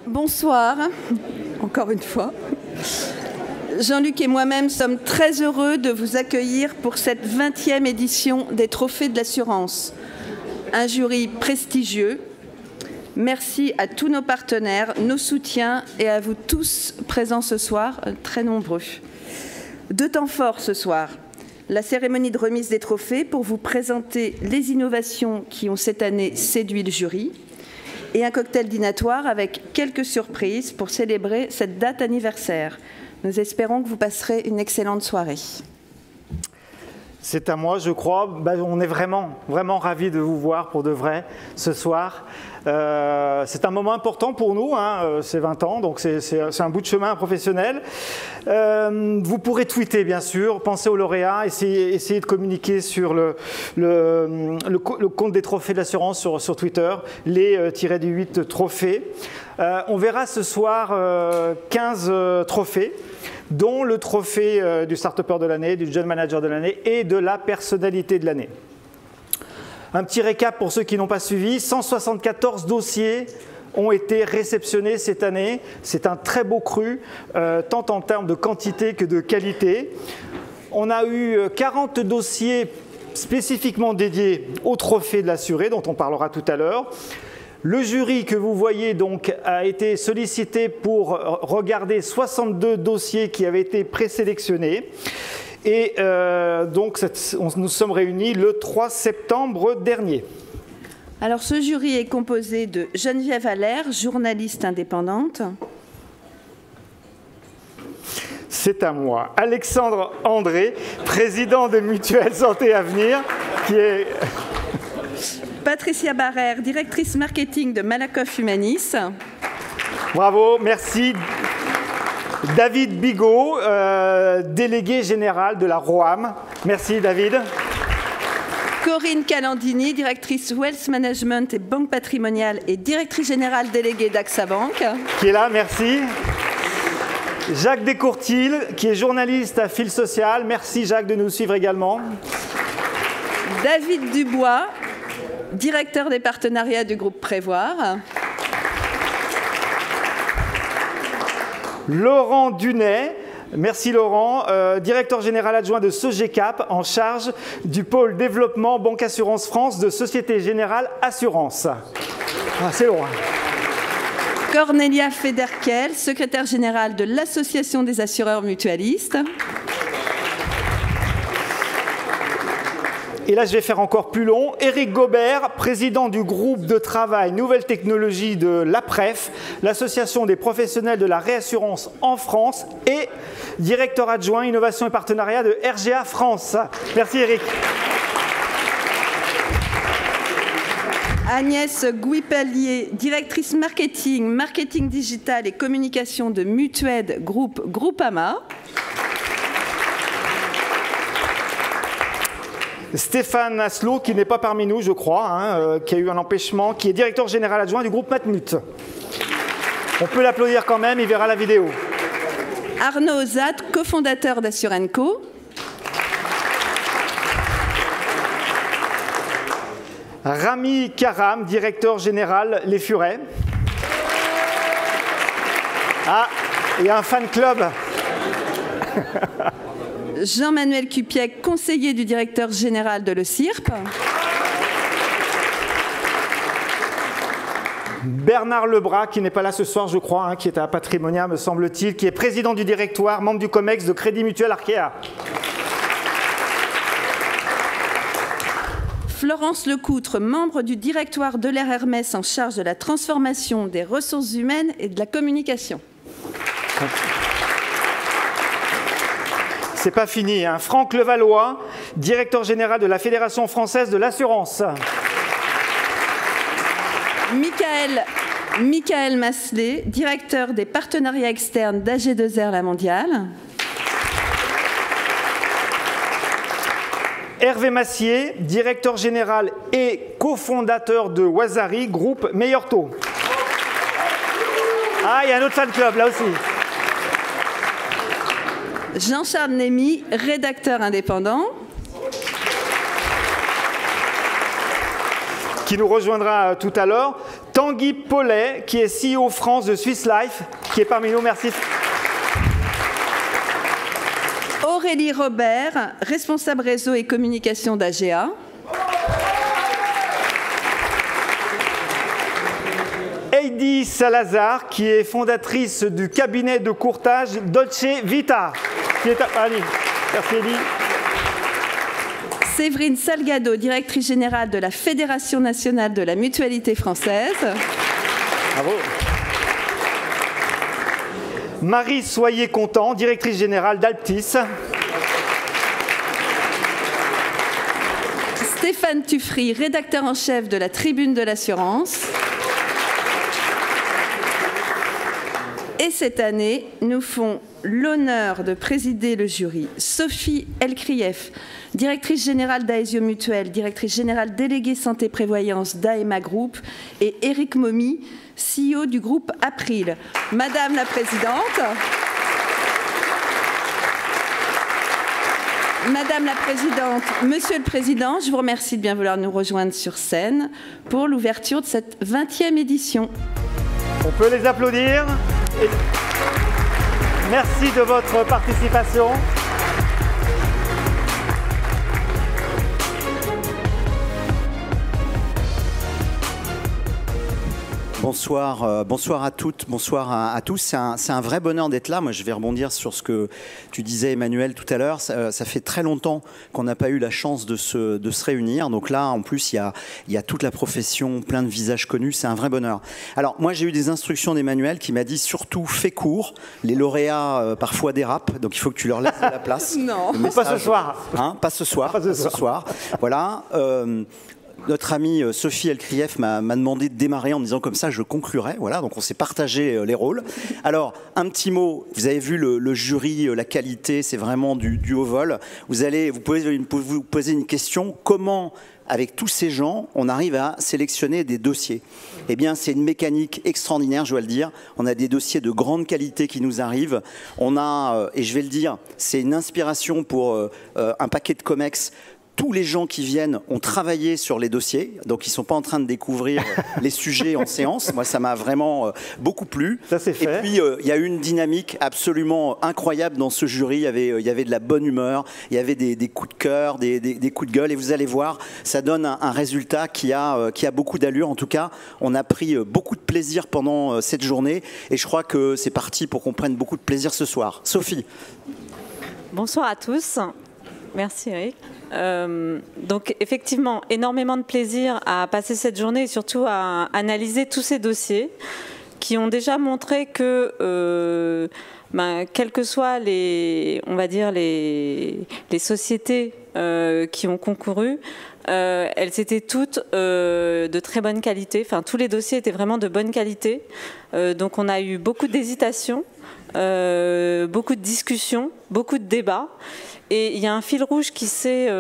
Bonsoir, encore une fois. Jean-Luc et moi-même sommes très heureux de vous accueillir pour cette 20e édition des Trophées de l'Assurance. Un jury prestigieux. Merci à tous nos partenaires, nos soutiens et à vous tous présents ce soir, très nombreux. Deux temps forts ce soir. La cérémonie de remise des trophées pour vous présenter les innovations qui ont cette année séduit le jury et un cocktail dînatoire avec quelques surprises pour célébrer cette date anniversaire. Nous espérons que vous passerez une excellente soirée. C'est à moi, je crois. On est vraiment ravis de vous voir pour de vrai ce soir. C'est un moment important pour nous, hein, c'est 20 ans, donc c'est un bout de chemin professionnel. Vous pourrez tweeter, bien sûr, penser aux lauréats, essayer de communiquer sur le compte des trophées de l'assurance sur Twitter, les-8 trophées. On verra ce soir 15 trophées, dont le trophée du Start-upper de l'année, du Jeune Manager de l'année et de la personnalité de l'année. Un petit récap pour ceux qui n'ont pas suivi, 174 dossiers ont été réceptionnés cette année. C'est un très beau cru, tant en termes de quantité que de qualité. On a eu 40 dossiers spécifiquement dédiés au trophée de l'assuré, dont on parlera tout à l'heure. Le jury que vous voyez donc a été sollicité pour regarder 62 dossiers qui avaient été présélectionnés. Et donc nous sommes réunis le 3 septembre dernier. Alors ce jury est composé de Geneviève Allaire, journaliste indépendante. C'est à moi. Alexandre André, président de Mutuelle Santé Avenir, qui est... Patricia Barrère, directrice marketing de Malakoff Humanis. Bravo, merci. David Bigot, délégué général de la ROAM. Merci David. Corinne Calandini, directrice Wealth Management et Banque Patrimoniale et directrice générale déléguée d'AXA Bank. Qui est là, merci. Jacques Descourtils, qui est journaliste à Fil Social. Merci Jacques de nous suivre également. David Dubois, directeur des partenariats du groupe Prévoir. Laurent Dunet, merci Laurent, directeur général adjoint de Sogecap, en charge du pôle développement Banque Assurance France de Société Générale Assurance. Ah, c'est loin. Cornelia Federkel, secrétaire générale de l'Association des assureurs mutualistes. Et là, je vais faire encore plus long. Éric Gobert, président du groupe de travail Nouvelles Technologies de l'APREF, l'association des professionnels de la réassurance en France, et directeur adjoint Innovation et Partenariat de RGA France. Merci Éric. Agnès Guipalier, directrice marketing digital et communication de Mutued Groupe Groupama. Stéphane Asselot, qui n'est pas parmi nous, je crois, qui a eu un empêchement, qui est directeur général adjoint du groupe Matmut. On peut l'applaudir quand même, il verra la vidéo. Arnaud Ozat, cofondateur d'Assurenco. Rami Karam, directeur général Les Furets. Ah, il y a un fan club. Jean-Manuel Cupiec, conseiller du directeur général de l'ECIRP. Bernard Lebras, qui n'est pas là ce soir, je crois, qui est à Patrimonia, me semble-t-il, qui est président du directoire, membre du COMEX de Crédit Mutuel Arkea. Florence Lecoutre, membre du directoire de l'Air Hermès en charge de la transformation des ressources humaines et de la communication. C'est pas fini, hein. Franck Levallois, directeur général de la Fédération française de l'assurance. Michael Masselet, directeur des partenariats externes d'AG2R La Mondiale. Hervé Massier, directeur général et cofondateur de Wazari, groupe Meilleur Taux. Ah, il y a un autre fan club là aussi. Jean-Charles Némy, rédacteur indépendant. Qui nous rejoindra tout à l'heure. Tanguy Paulet, qui est CEO France de Swiss Life, qui est parmi nous. Merci. Aurélie Robert, responsable réseau et communication d'AGA. Heidi Salazar, qui est fondatrice du cabinet de courtage Dolce Vita, qui est à Paris. Merci Heidi. Séverine Salgado, directrice générale de la Fédération nationale de la mutualité française. Bravo. Marie Soyer-Content, directrice générale d'Alptis. Stéphane Tuffry, rédacteur en chef de la Tribune de l'assurance. Et cette année, nous font l'honneur de présider le jury Sophie Elkrief, directrice générale d'Aesio Mutuelle, directrice générale déléguée santé-prévoyance d'AEMA Group, et Éric Momy, CEO du groupe April. Madame la Présidente, Monsieur le Président, je vous remercie de bien vouloir nous rejoindre sur scène pour l'ouverture de cette 20e édition. On peut les applaudir. Merci de votre participation. Bonsoir, bonsoir à toutes, bonsoir à tous. C'est un vrai bonheur d'être là. Moi, je vais rebondir sur ce que tu disais, Emmanuel, tout à l'heure. Ça fait très longtemps qu'on n'a pas eu la chance de se réunir. Donc là, en plus, il y a toute la profession, plein de visages connus. C'est un vrai bonheur. Alors, moi, j'ai eu des instructions d'Emmanuel qui m'a dit surtout fais court. Les lauréats parfois dérapent, donc il faut que tu leur laisses de la place. Non, pas ce soir. Hein, pas ce soir. Pas ce soir. Voilà. Notre amie Sophie Elkrief m'a demandé de démarrer en me disant comme ça je conclurai. Voilà, donc on s'est partagé les rôles. Alors, un petit mot, vous avez vu le jury, la qualité, c'est vraiment du haut vol. Vous pouvez vous poser une question, comment, avec tous ces gens, on arrive à sélectionner des dossiers? Eh bien, c'est une mécanique extraordinaire, je dois le dire. On a des dossiers de grande qualité qui nous arrivent. On a, et je vais le dire, c'est une inspiration pour un paquet de COMEX. Tous les gens qui viennent ont travaillé sur les dossiers, donc ils ne sont pas en train de découvrir les sujets en séance. Moi, ça m'a vraiment beaucoup plu. Ça, c'est fait. Et puis, il y a eu une dynamique absolument incroyable dans ce jury. Il y avait de la bonne humeur, il y avait des coups de cœur, des coups de gueule. Et vous allez voir, ça donne un résultat qui a beaucoup d'allure. En tout cas, on a pris beaucoup de plaisir pendant cette journée. Et je crois que c'est parti pour qu'on prenne beaucoup de plaisir ce soir. Sophie. Bonsoir à tous. Merci Eric. Donc effectivement, énormément de plaisir à passer cette journée et surtout à analyser tous ces dossiers qui ont déjà montré que, quelles que soient on va dire les sociétés qui ont concouru, elles étaient toutes de très bonne qualité. Enfin, tous les dossiers étaient vraiment de bonne qualité. Donc on a eu beaucoup d'hésitations, beaucoup de discussions, beaucoup de débats. Et il y a un fil rouge qui s'est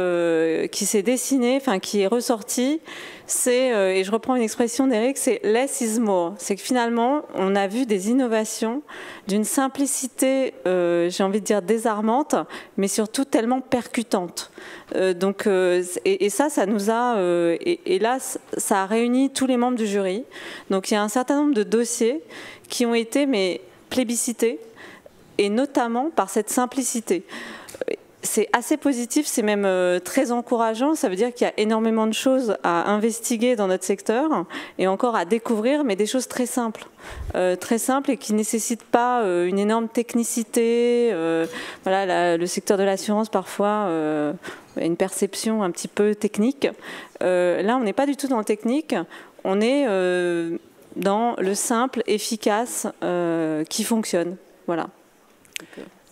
dessiné, enfin qui est ressorti. C'est, et je reprends une expression d'Eric, c'est « less is more ». C'est que finalement, on a vu des innovations d'une simplicité, j'ai envie de dire désarmante, mais surtout tellement percutante. Et ça nous a... et là, ça a réuni tous les membres du jury. Donc il y a un certain nombre de dossiers qui ont été plébiscités, et notamment par cette simplicité. C'est assez positif, c'est même très encourageant. Ça veut dire qu'il y a énormément de choses à investiguer dans notre secteur et encore à découvrir, mais des choses très simples et qui ne nécessitent pas une énorme technicité. Voilà, le secteur de l'assurance, parfois, a une perception un petit peu technique. Là, on n'est pas du tout dans le technique. On est dans le simple, efficace, qui fonctionne. Voilà.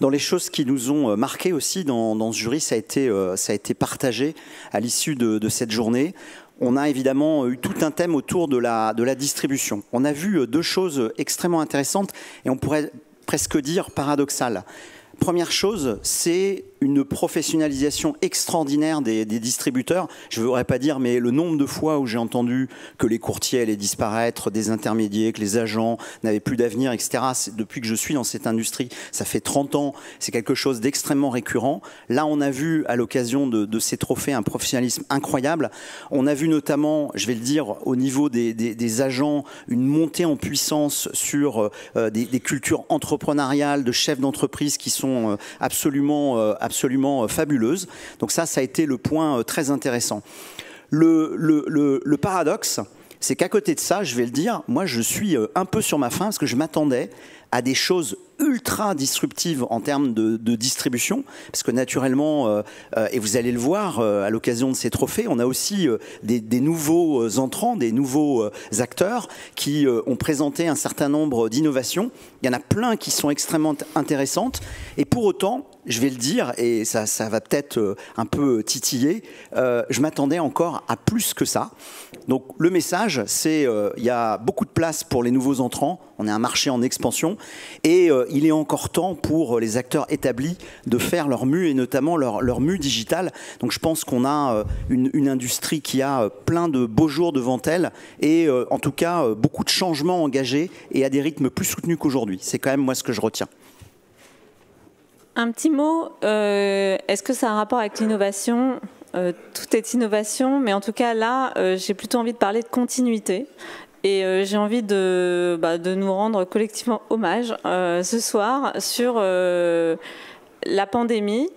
Dans les choses qui nous ont marqué aussi dans ce jury, ça a été partagé à l'issue de cette journée. On a évidemment eu tout un thème autour de la distribution. On a vu deux choses extrêmement intéressantes et on pourrait presque dire paradoxales. Première chose, c'est une professionnalisation extraordinaire des distributeurs. Je ne voudrais pas dire, mais le nombre de fois où j'ai entendu que les courtiers allaient disparaître, des intermédiaires, que les agents n'avaient plus d'avenir, etc. Depuis que je suis dans cette industrie, ça fait 30 ans, c'est quelque chose d'extrêmement récurrent. Là, on a vu, à l'occasion de ces trophées, un professionnalisme incroyable. On a vu notamment, je vais le dire, au niveau des agents, une montée en puissance sur des cultures entrepreneuriales, de chefs d'entreprise qui sont absolument fabuleuse. Donc ça a été le point très intéressant. Le paradoxe, c'est qu'à côté de ça, je vais le dire, moi je suis un peu sur ma faim parce que je m'attendais à des choses ultra disruptives en termes de distribution, parce que naturellement, et vous allez le voir à l'occasion de ces trophées, on a aussi des nouveaux entrants, des nouveaux acteurs qui ont présenté un certain nombre d'innovations. Il y en a plein qui sont extrêmement intéressantes, et pour autant, je vais le dire, et ça va peut-être un peu titiller, je m'attendais encore à plus que ça. Donc le message, c'est il y a beaucoup de place pour les nouveaux entrants, on est un marché en expansion, et il est encore temps pour les acteurs établis de faire leur mue, et notamment leur mue digitale. Donc je pense qu'on a une industrie qui a plein de beaux jours devant elle, et en tout cas beaucoup de changements engagés, et à des rythmes plus soutenus qu'aujourd'hui. C'est quand même moi ce que je retiens. Un petit mot, est-ce que ça a un rapport avec l'innovation ? Tout est innovation, mais en tout cas là, j'ai plutôt envie de parler de continuité. Et j'ai envie de nous rendre collectivement hommage ce soir sur la pandémie.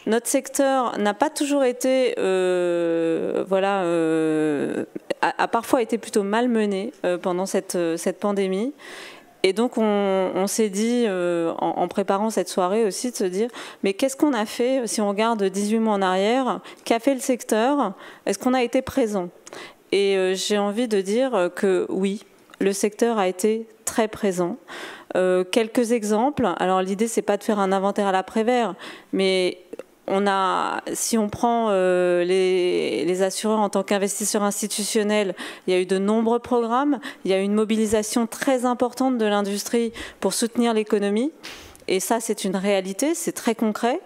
Notre secteur n'a pas toujours été, a parfois été plutôt malmené pendant cette pandémie. Et donc on s'est dit, en préparant cette soirée aussi, de se dire, mais qu'est-ce qu'on a fait, si on regarde 18 mois en arrière, qu'a fait le secteur ? Est-ce qu'on a été présent ? Et j'ai envie de dire que oui, le secteur a été très présent. Quelques exemples, alors l'idée c'est pas de faire un inventaire à l'après-vert, mais si on prend les assureurs en tant qu'investisseurs institutionnels, il y a eu de nombreux programmes, il y a eu une mobilisation très importante de l'industrie pour soutenir l'économie, et ça c'est une réalité, c'est très concret.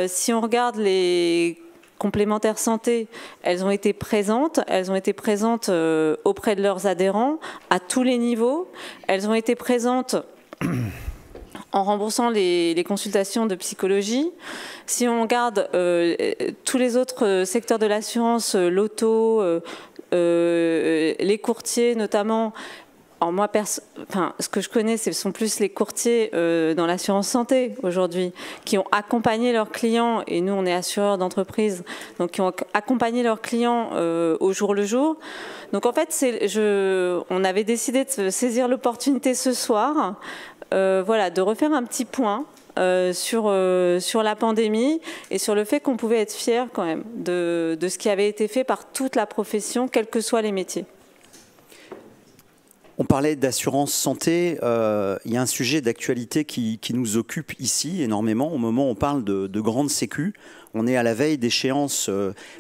Si on regarde les complémentaires santé, elles ont été présentes auprès de leurs adhérents à tous les niveaux, elles ont été présentes en remboursant les consultations de psychologie. Si on regarde tous les autres secteurs de l'assurance, l'auto, les courtiers notamment, alors moi, ce que je connais, ce sont plus les courtiers dans l'assurance santé aujourd'hui, qui ont accompagné leurs clients, et nous on est assureurs d'entreprise, donc qui ont accompagné leurs clients au jour le jour. Donc en fait, on avait décidé de saisir l'opportunité ce soir, de refaire un petit point sur la pandémie et sur le fait qu'on pouvait être fiers quand même de ce qui avait été fait par toute la profession, quels que soient les métiers. On parlait d'assurance santé, il y a un sujet d'actualité qui nous occupe ici énormément. Au moment où on parle de grandes sécu, on est à la veille d'échéances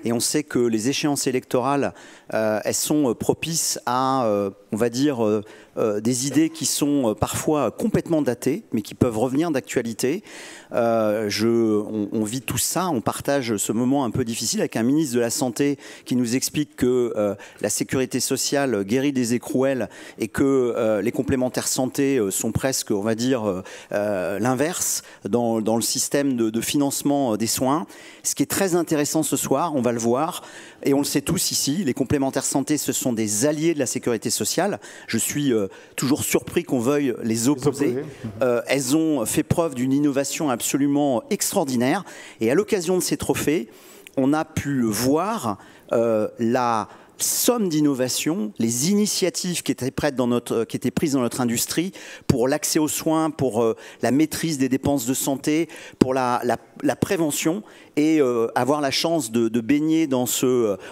et on sait que les échéances électorales, elles sont propices à, on va dire, des idées qui sont parfois complètement datées, mais qui peuvent revenir d'actualité. On vit tout ça, on partage ce moment un peu difficile avec un ministre de la Santé qui nous explique que la sécurité sociale guérit des écrouelles et que les complémentaires santé sont presque, on va dire, l'inverse dans le système de financement des soins. Ce qui est très intéressant ce soir, on va le voir, et on le sait tous ici, les complémentaires santé, ce sont des alliés de la sécurité sociale. Je suis toujours surpris qu'on veuille les opposer. Elles ont fait preuve d'une innovation absolument extraordinaire. Et à l'occasion de ces trophées, on a pu voir la somme d'innovations, les initiatives qui étaient prises dans notre industrie pour l'accès aux soins, pour la maîtrise des dépenses de santé, pour la prévention. et avoir la chance de baigner dans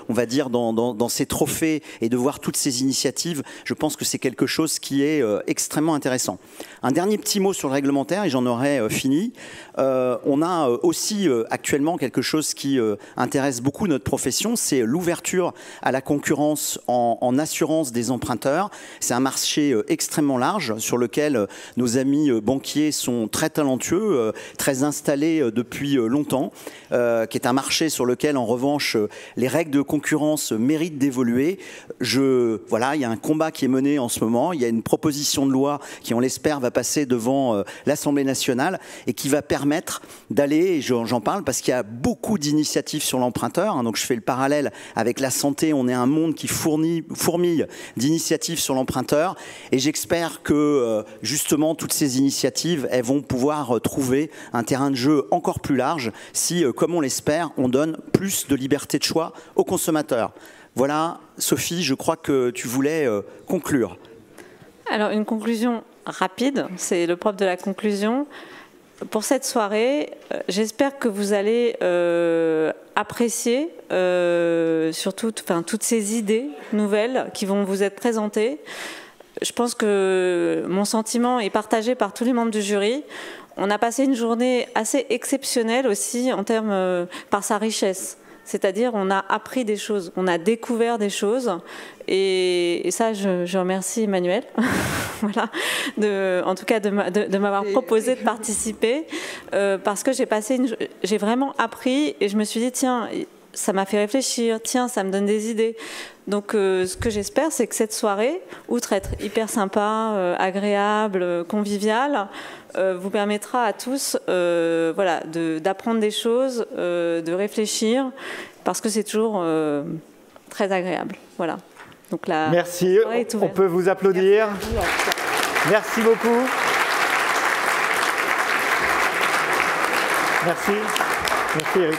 on va dire, dans ces trophées et de voir toutes ces initiatives, je pense que c'est quelque chose qui est extrêmement intéressant. Un dernier petit mot sur le réglementaire et j'en aurai fini. On a aussi actuellement quelque chose qui intéresse beaucoup notre profession, c'est l'ouverture à la concurrence en assurance des emprunteurs. C'est un marché extrêmement large sur lequel nos amis banquiers sont très talentueux, très installés depuis longtemps, qui est un marché sur lequel en revanche les règles de concurrence méritent d'évoluer. Voilà, il y a un combat qui est mené en ce moment, il y a une proposition de loi qui, on l'espère, va passer devant l'Assemblée nationale et qui va permettre d'aller, et j'en parle parce qu'il y a beaucoup d'initiatives sur l'emprunteur, hein, donc je fais le parallèle avec la santé, on est un monde qui fourmille d'initiatives sur l'emprunteur et j'espère que justement toutes ces initiatives, elles vont pouvoir trouver un terrain de jeu encore plus large si, comme on l'espère, on donne plus de liberté de choix aux consommateurs. Voilà, Sophie, je crois que tu voulais conclure. Alors, une conclusion rapide, c'est le propre de la conclusion. Pour cette soirée, j'espère que vous allez apprécier surtout toutes ces idées nouvelles qui vont vous être présentées. Je pense que mon sentiment est partagé par tous les membres du jury. On a passé une journée assez exceptionnelle aussi en termes par sa richesse. C'est-à-dire on a appris des choses, on a découvert des choses et ça je remercie Emmanuel voilà, en tout cas de m'avoir proposé de participer parce que j'ai vraiment appris et je me suis dit tiens, ça m'a fait réfléchir, tiens, ça me donne des idées. Donc ce que j'espère, c'est que cette soirée, outre être hyper sympa, agréable, conviviale, vous permettra à tous voilà, d'apprendre des choses, de réfléchir, parce que c'est toujours très agréable. Voilà. Donc, merci, on peut vous applaudir. Merci beaucoup. Merci. Merci Eric.